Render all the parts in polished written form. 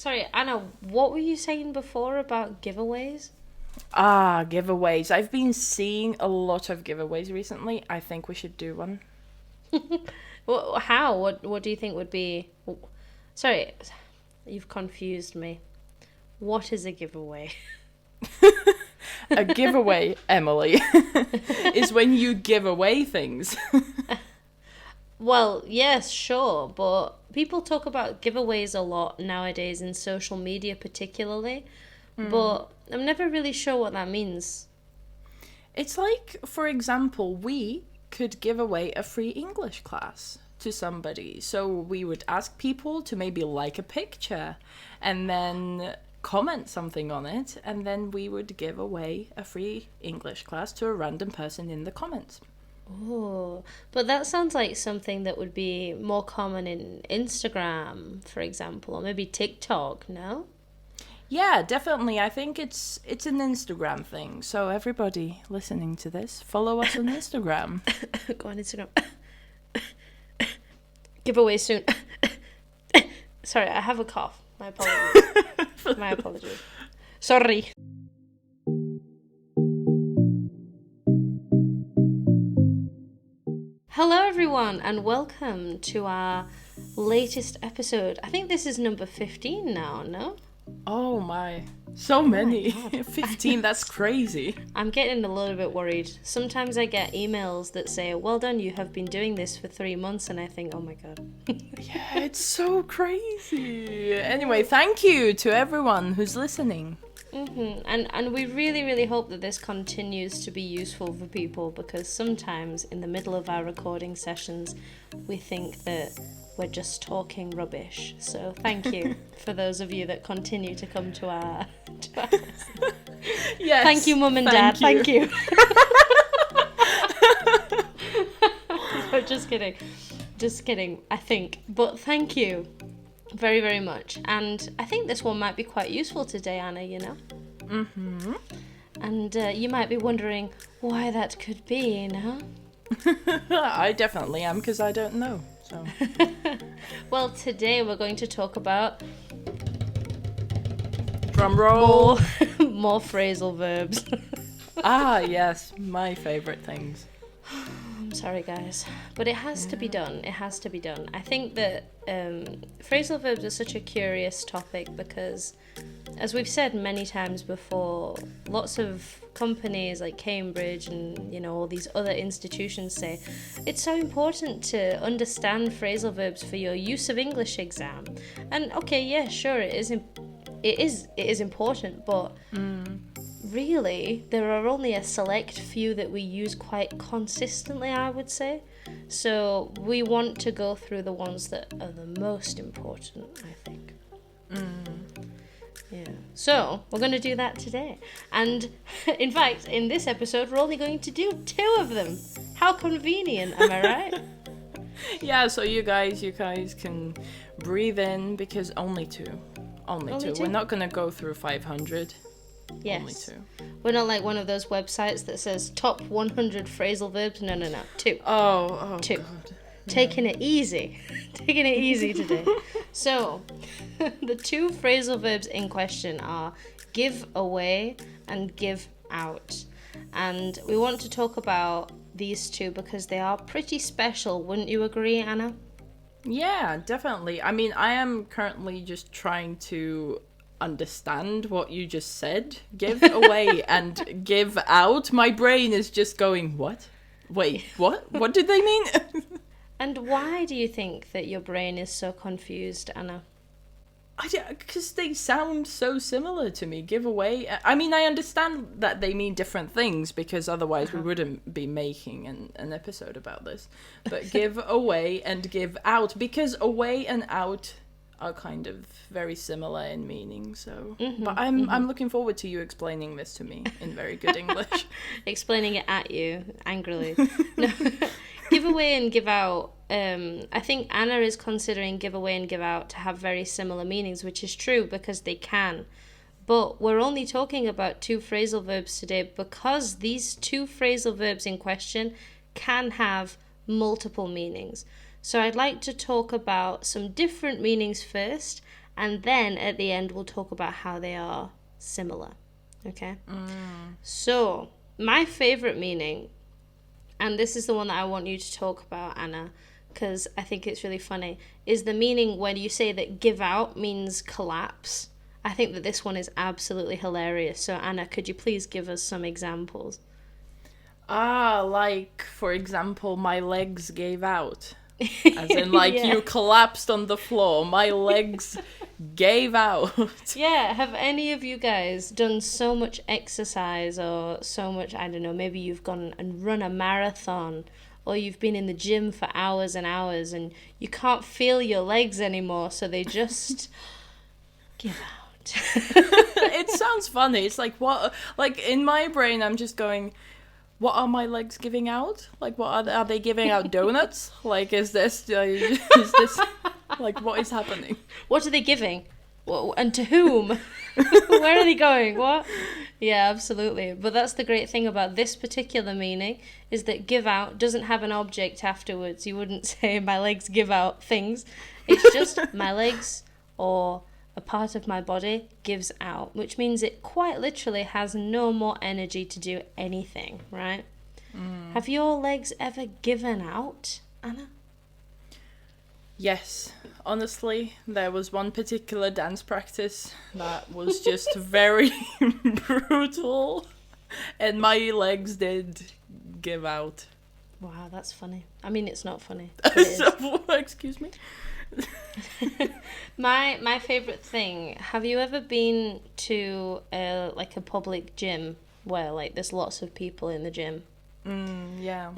Sorry, Anna, what were you saying before about giveaways? Giveaways. I've been seeing a lot of giveaways recently. I think we should do one. How? What do you think would be... Sorry, you've confused me. What is a giveaway? A giveaway, Emily, is when you give away things. Well, yes, sure, but people talk about giveaways a lot nowadays in social media particularly, but I'm never really sure what that means. It's like, for example, we could give away a free English class to somebody. So we would ask people to maybe like a picture and then comment something on it, and then we would give away a free English class to a random person in the comments. Oh, but that sounds like something that would be more common in Instagram, for example, or maybe TikTok, no? Yeah, definitely. I think it's an Instagram thing. So everybody listening to this, follow us on Instagram. Go on Instagram. Giveaway soon. Sorry, I have a cough. My apologies. My apologies. Sorry. Hello, everyone, and welcome to our latest episode. I think this is number 15 now, no? Oh my, so many. God. 15, that's crazy. I'm getting a little bit worried. Sometimes I get emails that say, well done, you have been doing this for 3 months, and I think, oh my god. Yeah, it's so crazy. Anyway, thank you to everyone who's listening. And we really, really hope that this continues to be useful for people, because sometimes in the middle of our recording sessions, we think that we're just talking rubbish. So thank you for those of you that continue to come to our Yes. Thank you, Mum and Dad. Thank you. No, just kidding. Just kidding, I think. But thank you very, very much. And I think this one might be quite useful today, Anna, you know? Mm-hmm. And you might be wondering why that could be, you know? I definitely am, because I don't know. So. Well, today we're going to talk about Drum roll. more phrasal verbs. Yes, my favorite things. I'm sorry, guys, but it has to be done. It has to be done. I think that phrasal verbs are such a curious topic because, as we've said many times before, lots of companies like Cambridge and, you know, all these other institutions say it's so important to understand phrasal verbs for your use of English exam. And okay, yeah, sure, it is important, but really, there are only a select few that we use quite consistently, I would say. So we want to go through the ones that are the most important, I think. Yeah. So we're going to do that today. And in fact, in this episode, we're only going to do 2 of them. How convenient, am I right? Yeah, so you guys can breathe in, because only two. Only two. We're not going to go through 500. Yes. Only 2. We're not like one of those websites that says top 100 phrasal verbs. No. 2. Oh 2. God. Taking it easy. Taking it easy today. So, the 2 phrasal verbs in question are give away and give out. And we want to talk about these 2 because they are pretty special. Wouldn't you agree, Anna? Yeah, definitely. I mean, I am currently just trying to understand what you just said. Give away and give out. My brain is just going, what? Wait, what? What did they mean? And why do you think that your brain is so confused, Anna? Because they sound so similar to me. Give away. I mean, I understand that they mean different things, because otherwise we wouldn't be making an episode about this. But give away and give out, because away and out are kind of very similar in meaning. So, but I'm looking forward to you explaining this to me in very good English. Explaining it at you angrily. No. Give away and give out. I think Anna is considering give away and give out to have very similar meanings, which is true because they can. But we're only talking about 2 phrasal verbs today because these 2 phrasal verbs in question can have multiple meanings. So I'd like to talk about some different meanings first, And then at the end, we'll talk about how they are similar. Okay? So, my favourite meaning, and this is the one that I want you to talk about, Anna, because I think it's really funny, is the meaning when you say that give out means collapse. I think that this one is absolutely hilarious. So, Anna, could you please give us some examples? Like, for example, my legs gave out. As in, like, you collapsed on the floor. My legs gave out. Yeah, have any of you guys done so much exercise or so much, I don't know, maybe you've gone and run a marathon or you've been in the gym for hours and hours and you can't feel your legs anymore, so they just give out. It sounds funny. It's like, what? Like, in my brain, I'm just going, what are my legs giving out? Like, what are they giving out donuts? Like, is this, like, what is happening? What are they giving? And to whom? Where are they going? What? Yeah, absolutely. But that's the great thing about this particular meaning, is that give out doesn't have an object afterwards. You wouldn't say my legs give out things. It's just my legs or a part of my body gives out, which means it quite literally has no more energy to do anything, right? Have your legs ever given out, Anna? Yes. Honestly, there was one particular dance practice that was just very brutal, and my legs did give out. Wow, that's funny. I mean, it's not funny. But it is. Excuse me? My favourite thing, have you ever been to like a public gym where like there's lots of people in the gym? Yeah.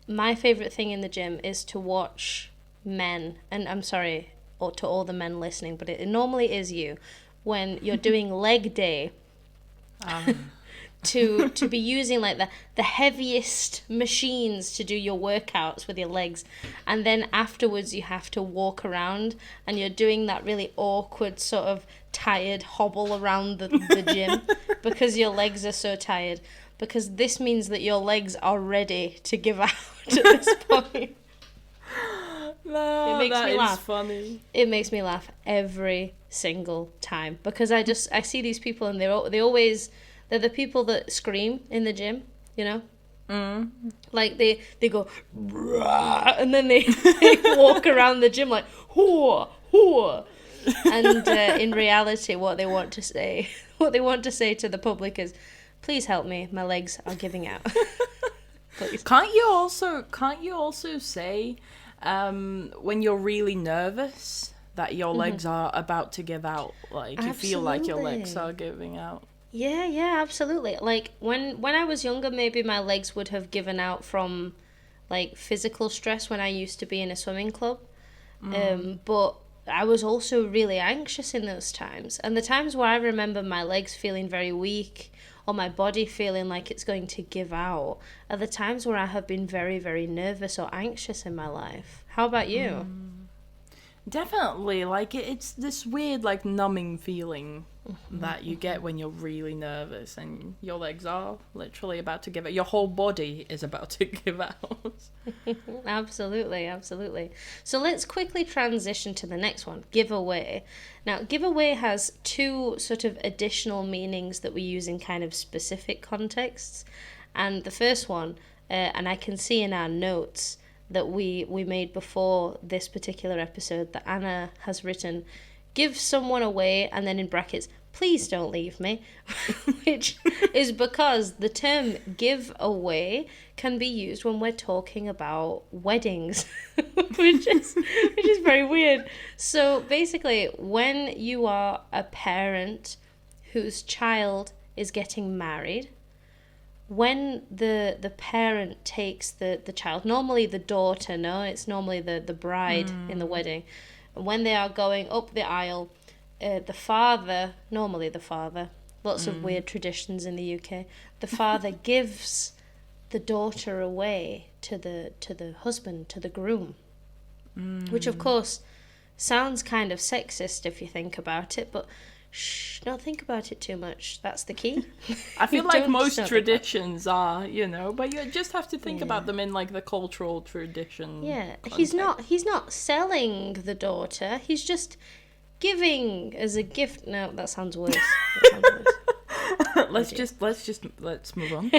My favourite thing in the gym is to watch men, and I'm sorry or to all the men listening, but it normally is you, when you're doing leg day, to be using like the heaviest machines to do your workouts with your legs, and then afterwards you have to walk around and you're doing that really awkward sort of tired hobble around the gym because your legs are so tired, because this means that your legs are ready to give out at this point. No, it makes me laugh. Funny. It makes me laugh every single time because I see these people and they're the people that scream in the gym, you know? Like they go Rah! And then they walk around the gym like hoo hoo, and in reality what they want to say to the public is, please help me, my legs are giving out. Please. Can't you also say when you're really nervous that your legs are about to give out, like you feel like your legs are giving out? Yeah, absolutely. Like when I was younger, maybe my legs would have given out from like physical stress when I used to be in a swimming club. But I was also really anxious in those times. And the times where I remember my legs feeling very weak or my body feeling like it's going to give out are the times where I have been very, very nervous or anxious in my life. How about you? Definitely, like it's this weird like numbing feeling that you get when you're really nervous and your legs are literally about to give out. Your whole body is about to give out. Absolutely. So let's quickly transition to the next one, giveaway. Now, giveaway has two sort of additional meanings that we use in kind of specific contexts. And the first one, and I can see in our notes that we made before this particular episode that Anna has written, give someone away, and then in brackets, please don't leave me, which is because the term give away can be used when we're talking about weddings, which is very weird. So basically, when you are a parent whose child is getting married, when the parent takes the child, normally the daughter, it's normally the bride in the wedding, when they are going up the aisle, normally the father, lots of weird traditions in the UK, the father gives the daughter away to the husband, to the groom, which of course sounds kind of sexist if you think about it, but don't think about it too much. That's the key. I feel like most traditions are, but you just have to think about them in like the cultural tradition. Yeah, context. he's not selling the daughter. He's just giving as a gift. No, that sounds worse. That sounds worse. let's move on.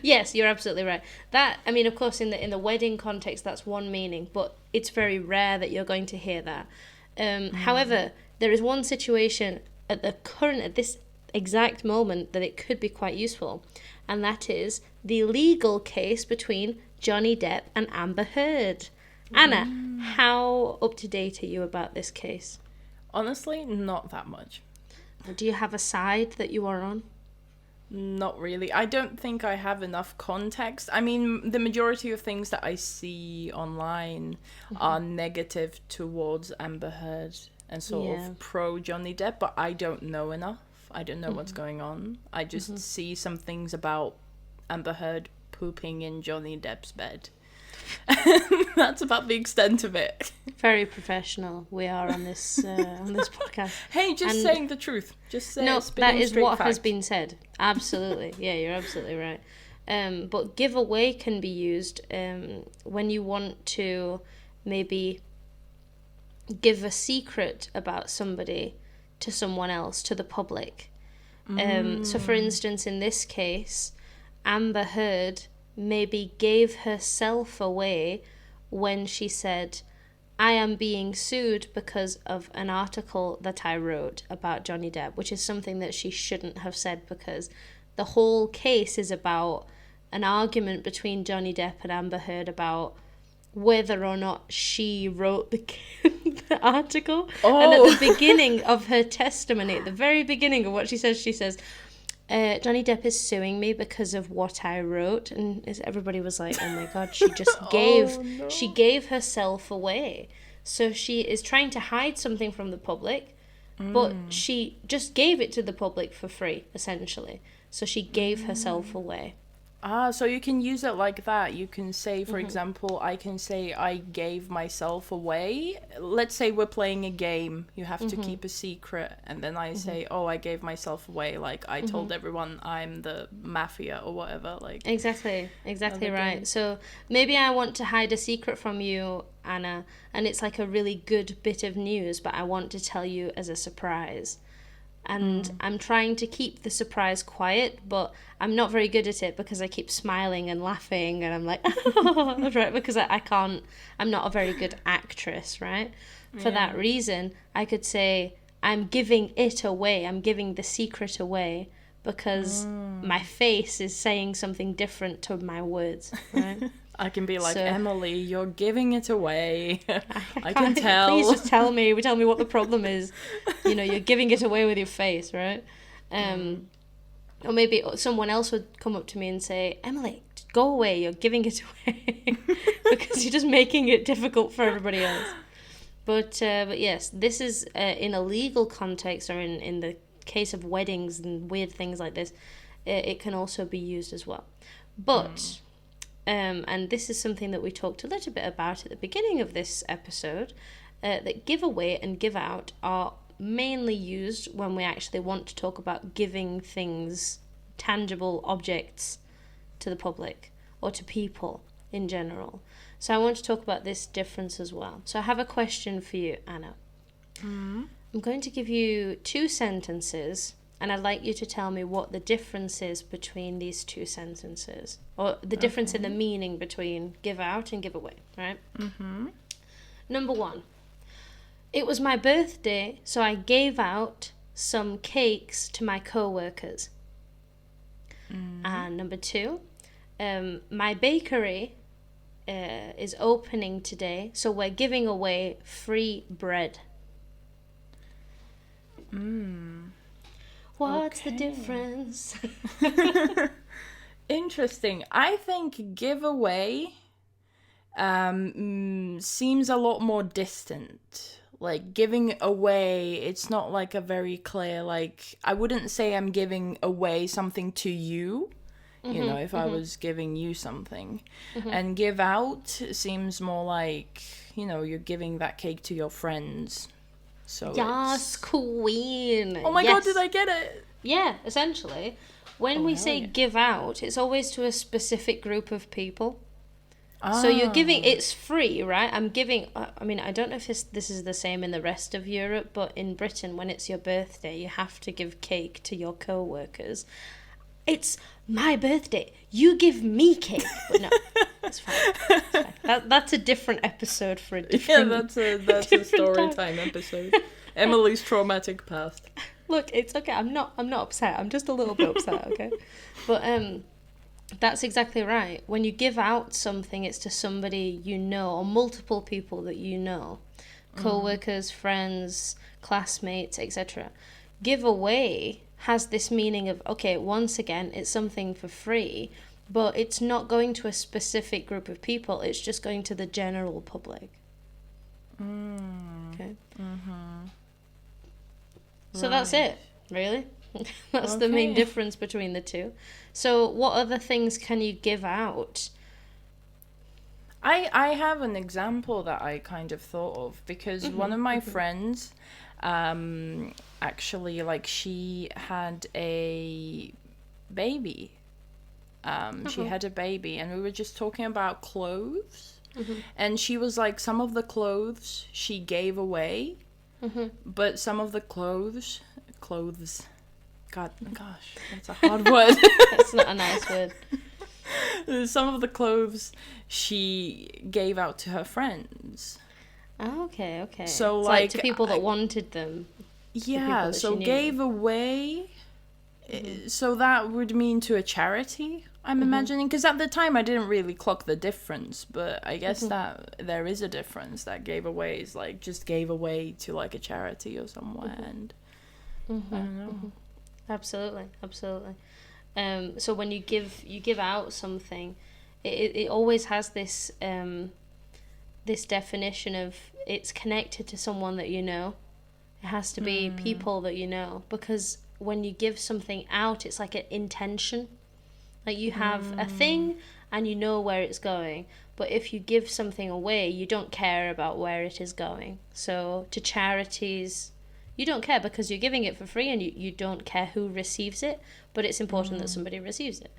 Yes, you're absolutely right. That, I mean, of course, in the wedding context, that's one meaning, but it's very rare that you're going to hear that. However, there is one situation at this exact moment that it could be quite useful, and that is the legal case between Johnny Depp and Amber Heard. Anna, how up to date are you about this case? Honestly, not that much. Do you have a side that you are on? Not really. I don't think I have enough context. I mean, the majority of things that I see online are negative towards Amber Heard and sort of pro Johnny Depp, but I don't know enough. I don't know what's going on. I just see some things about Amber Heard pooping in Johnny Depp's bed. That's about the extent of it. Very professional we are on this podcast. Hey, just saying the truth. Just say no, that is what fact. Has been said. Absolutely. Yeah, you're absolutely right. But giveaway can be used when you want to maybe give a secret about somebody to someone else, to the public. So for instance, in this case, Amber Heard maybe gave herself away when she said, I am being sued because of an article that I wrote about Johnny Depp, which is something that she shouldn't have said, because the whole case is about an argument between Johnny Depp and Amber Heard about whether or not she wrote the article. And at the beginning of her testimony, at the very beginning of what she says, Johnny Depp is suing me because of what I wrote, and everybody was like, "Oh my God!" She just she gave herself away. So she is trying to hide something from the public, but she just gave it to the public for free, essentially. So she gave herself away. So you can use it like that. You can say, for example, I can say I gave myself away. Let's say we're playing a game. You have to keep a secret. And then I say, I gave myself away. Like, I told everyone I'm the mafia or whatever. Like Exactly right. So maybe I want to hide a secret from you, Anna, and it's like a really good bit of news, but I want to tell you as a surprise. And I'm trying to keep the surprise quiet, but I'm not very good at it because I keep smiling and laughing, and I'm like, oh, right, because I'm not a very good actress, right? For that reason, I could say, I'm giving it away, I'm giving the secret away, because my face is saying something different to my words, right? I can be like, Emily, you're giving it away. I can tell. Please just tell me what the problem is. You're giving it away with your face, right? Or maybe someone else would come up to me and say, Emily, go away, you're giving it away. Because you're just making it difficult for everybody else. But yes, this is in a legal context, or in the case of weddings and weird things like this, it can also be used as well. But... and this is something that we talked a little bit about at the beginning of this episode, that give away and give out are mainly used when we actually want to talk about giving things, tangible objects, to the public or to people in general. So I want to talk about this difference as well. So I have a question for you, Anna. I'm going to give you 2 sentences, and I'd like you to tell me what the difference is between these 2 sentences, or the difference in the meaning between give out and give away, right? Number 1. It was my birthday, so I gave out some cakes to my co-workers. And number 2, my bakery is opening today, so we're giving away free bread. What's the difference? Interesting. I think giveaway seems a lot more distant. Like, giving away, it's not like a very clear, like, I wouldn't say I'm giving away something to you, if I was giving you something. And give out seems more like, you're giving that cake to your friends. So yes, queen. Oh my God, did I get it? Yeah, essentially. When we say give out, it's always to a specific group of people. So you're giving, it's free, right? I'm giving, I mean, I don't know if this is the same in the rest of Europe, but in Britain, when it's your birthday, you have to give cake to your co-workers. It's my birthday. You give me cake. But no, it's fine. It's fine. That's a different episode for a different... Yeah, that's a story time episode. Emily's traumatic past. Look, it's okay. I'm not upset. I'm just a little bit upset, okay? But that's exactly right. When you give out something, it's to somebody you know, or multiple people that you know, co-workers, friends, classmates, etc. Give away has this meaning of, okay, once again, it's something for free, but it's not going to a specific group of people. It's just going to the general public. Okay. So that's it, really. That's the main difference between the two. So what other things can you give out? I have an example that I kind of thought of, because one of my friends, actually, like, she had a baby. She had a baby, and we were just talking about clothes. And she was like, some of the clothes she gave away, but some of the clothes, gosh, that's a hard word. That's not a nice word. Some of the clothes she gave out to her friends. Oh, okay. So it's like to people that wanted them. Yeah, so gave away. So that would mean to a charity, I'm imagining, because at the time I didn't really clock the difference, but I guess that there is a difference. That gave away is like just gave away to like a charity or somewhere, and I don't know. Absolutely. So when you give out something, it always has this this definition of it's connected to someone that you know. It has to be people that you know, because when you give something out, it's like an intention. Like you have a thing and you know where it's going. But if you give something away, you don't care about where it is going. So to charities, you don't care because you're giving it for free, and you don't care who receives it, but it's important that somebody receives it.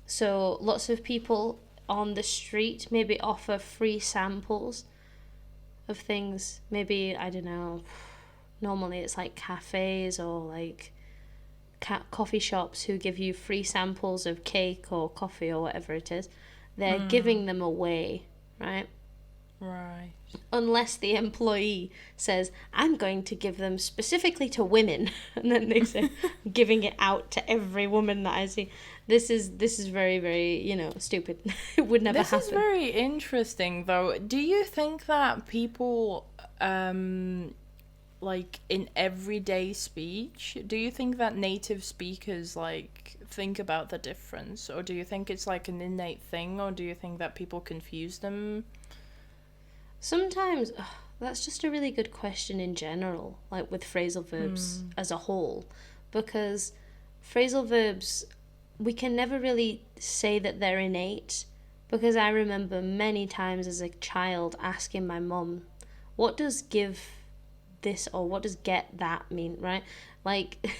So lots of people on the street maybe offer free samples of things. Maybe, I don't know, normally it's like cafes or like coffee shops who give you free samples of cake or coffee or whatever it is. They're giving them away, right? Right. Unless the employee says, I'm going to give them specifically to women, and then they say, giving it out to every woman that I see. This is very, very, stupid. It would never happen. This is very interesting, though. Do you think that people, like, in everyday speech, do you think that native speakers, like, think about the difference? Or do you think it's, like, an innate thing? Or do you think that people confuse them? Sometimes, that's just a really good question in general, like with phrasal verbs as a whole, because phrasal verbs, we can never really say that they're innate, because I remember many times as a child asking my mum, what does give this or what does get that mean, right? Like,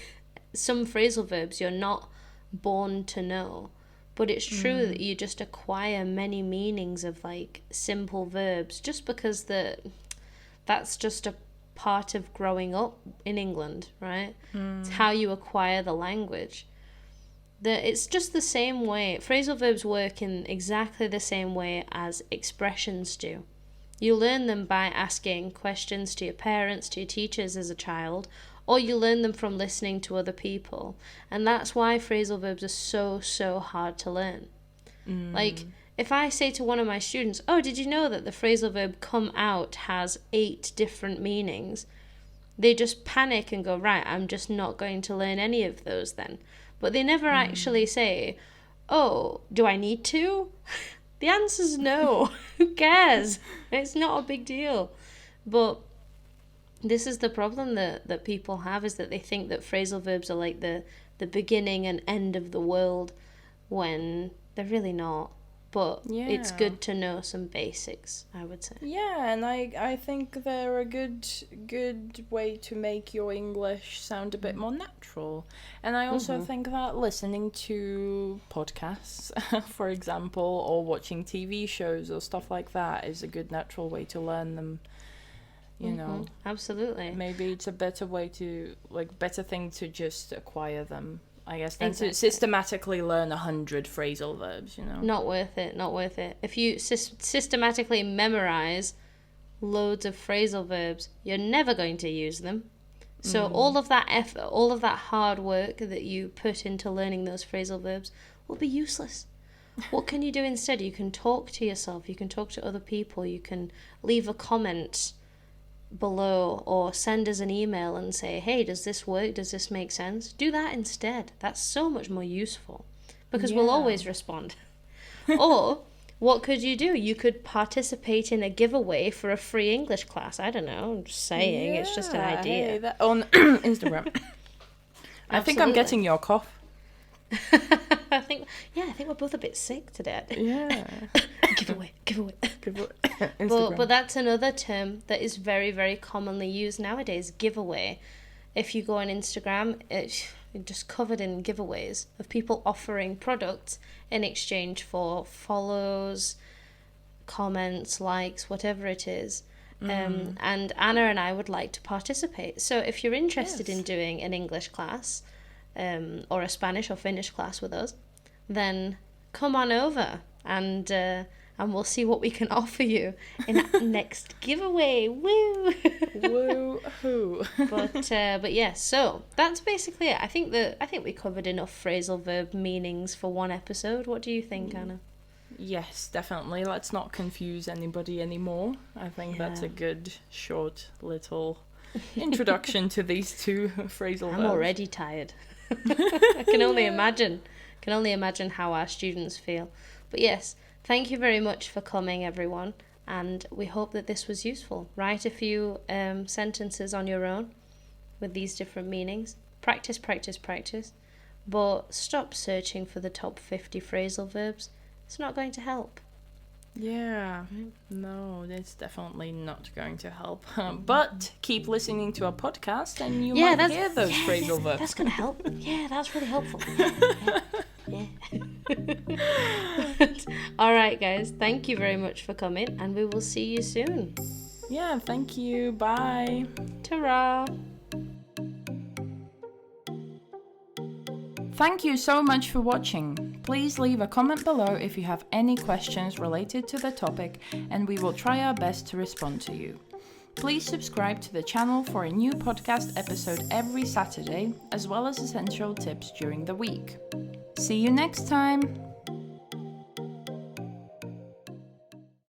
some phrasal verbs you're not born to know. But it's true that you just acquire many meanings of, like, simple verbs just because that's just a part of growing up in England, right? It's how you acquire the language. It's just the same way. Phrasal verbs work in exactly the same way as expressions do. You learn them by asking questions to your parents, to your teachers as a child, or you learn them from listening to other people. And that's why phrasal verbs are so hard to learn. Like, if I say to one of my students, oh, did you know that the phrasal verb come out has 8 different meanings? They just panic and go, right, I'm just not going to learn any of those then. But they never actually say, oh, do I need to? The answer's no. Who cares? It's not a big deal. But this is the problem that people have, is that they think that phrasal verbs are like the beginning and end of the world, when they're really not. but it's Yeah. good to know some basics, I would say. Yeah, and I think they're a good way to make your English sound a bit more natural. And I also think that listening to podcasts, for example, or watching TV shows or stuff like that is a good natural way to learn them. You know, Absolutely. maybe it's a better way to, like, better thing to just acquire them, I guess, than Exactly. to systematically learn 100 phrasal verbs, you know. Not worth it, not worth it. If you systematically memorize loads of phrasal verbs, you're never going to use them. So all of that effort, all of that hard work that you put into learning those phrasal verbs will be useless. What can you do instead? You can talk to yourself, you can talk to other people, you can leave a comment below or send us an email and say, hey, does this work? Does this make sense? Do that instead. That's so much more useful because we'll always respond. Or what could you do? You could participate in a giveaway for a free English class. I don't know. I'm just saying. It's just an idea. Hey, that, on Instagram. I think I'm getting your cough. I think we're both a bit sick today. Yeah. Giveaway. Instagram. But that's another term that is very, very commonly used nowadays, giveaway. If you go on Instagram, it's just covered in giveaways of people offering products in exchange for follows, comments, likes, whatever it is. And Anna and I would like to participate. So if you're interested in doing an English class, or a Spanish or Finnish class with us, then come on over and we'll see what we can offer you in our next giveaway. Woo! Woo-hoo. But yeah, so that's basically it. I think we covered enough phrasal verb meanings for one episode. What do you think, Anna? Yes, definitely. Let's not confuse anybody anymore. I think that's a good, short, little introduction to these two phrasal verbs. I'm already tired. I can only imagine how our students feel. But yes, thank you very much for coming, everyone, and we hope that this was useful. Write a few sentences on your own with these different meanings. Practice, but stop searching for the top 50 phrasal verbs. It's not going to help. Yeah, no, it's definitely not going to help. But keep listening to our podcast and you might hear those phrasal verbs. That's going to help. Yeah, that's really helpful. Yeah. All right, guys. Thank you very much for coming, and we will see you soon. Yeah, thank you. Bye. Ta-ra. Thank you so much for watching. Please leave a comment below if you have any questions related to the topic, and we will try our best to respond to you. Please subscribe to the channel for a new podcast episode every Saturday, as well as essential tips during the week. See you next time!